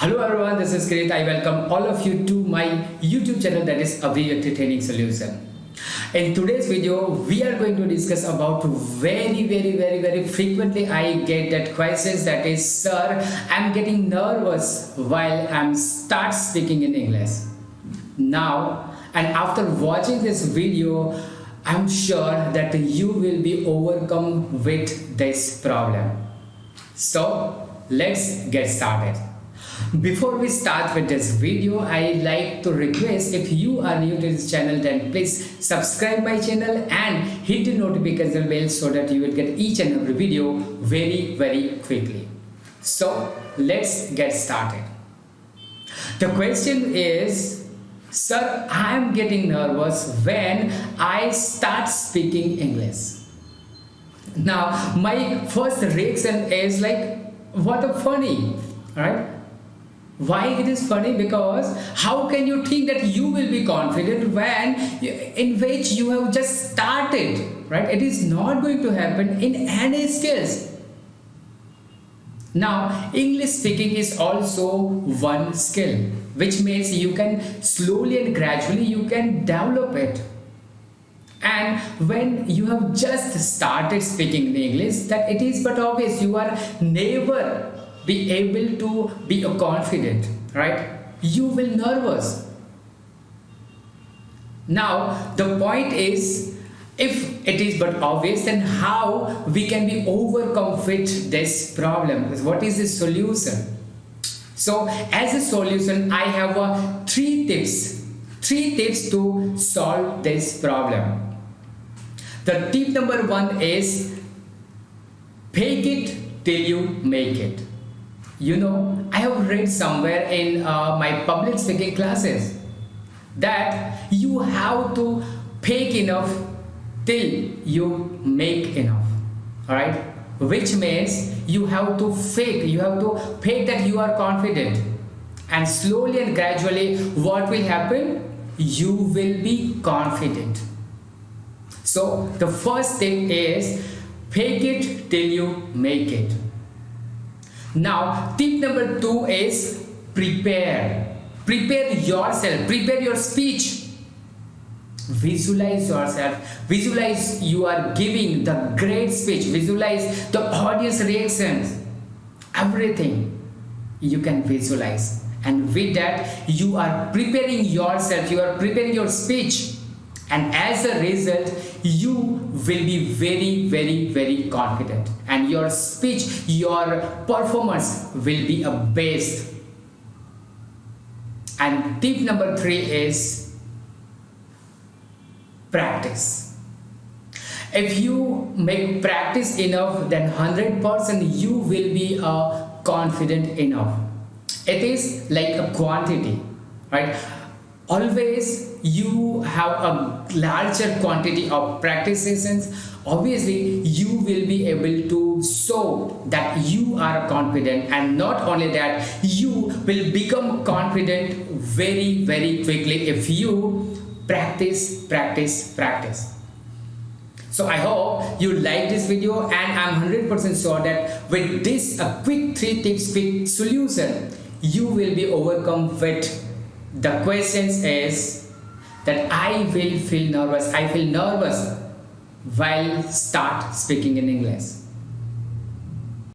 Hello everyone, this is Kirit. I welcome all of you to my YouTube channel, that is Abhivyakti Training Solutions. In today's video, we are going to discuss about very frequently I get that questions, that is, sir, I'm getting nervous while I'm start speaking in English. Now, and after watching this video, I'm sure that you will be overcome with this problem. So, let's get started. Before we start with this video, I like to request, if you are new to this channel, then please subscribe my channel and hit the notification bell so that you will get each and every video very quickly. So let's get started. The question is, sir, I am getting nervous when I start speaking English. Now my first reaction is like, what a funny, right? Why it is funny? Because how can you think that you will be confident when in which you have just started, right? It is not going to happen in any skills. Now, English speaking is also one skill, which means you can slowly and gradually you can develop it. And when you have just started speaking English, that it is but obvious you are never be able to be confident, right? You will nervous. Now the point is, if it is but obvious, then how we can be overcome with this problem? What is the solution? So as a solution, I have three tips to solve this problem. The tip number one is, fake it till you make it. You know, I have read somewhere in my public speaking classes that you have to fake enough till you make enough. Alright? Which means you have to fake that you are confident. And slowly and gradually, what will happen? You will be confident. So the first thing is, fake it till you make it. Now, tip number two is, prepare yourself, prepare your speech. Visualize yourself, visualize you are giving the great speech, visualize the audience reactions, everything you can visualize. And with that, you are preparing yourself, you are preparing your speech. And as a result, you will be very confident, and your speech, your performance will be a best. And tip number three is, practice. If you make practice enough, then 100% you will be confident enough. It is like a quantity, right? Always you have a larger quantity of practice sessions, obviously you will be able to show that you are confident, and not only that, you will become confident very quickly if you practice. So I hope you like this video, and I'm 100% sure that with this quick 3 tips quick solution, you will be overcome with the questions is that I feel nervous while start speaking in English.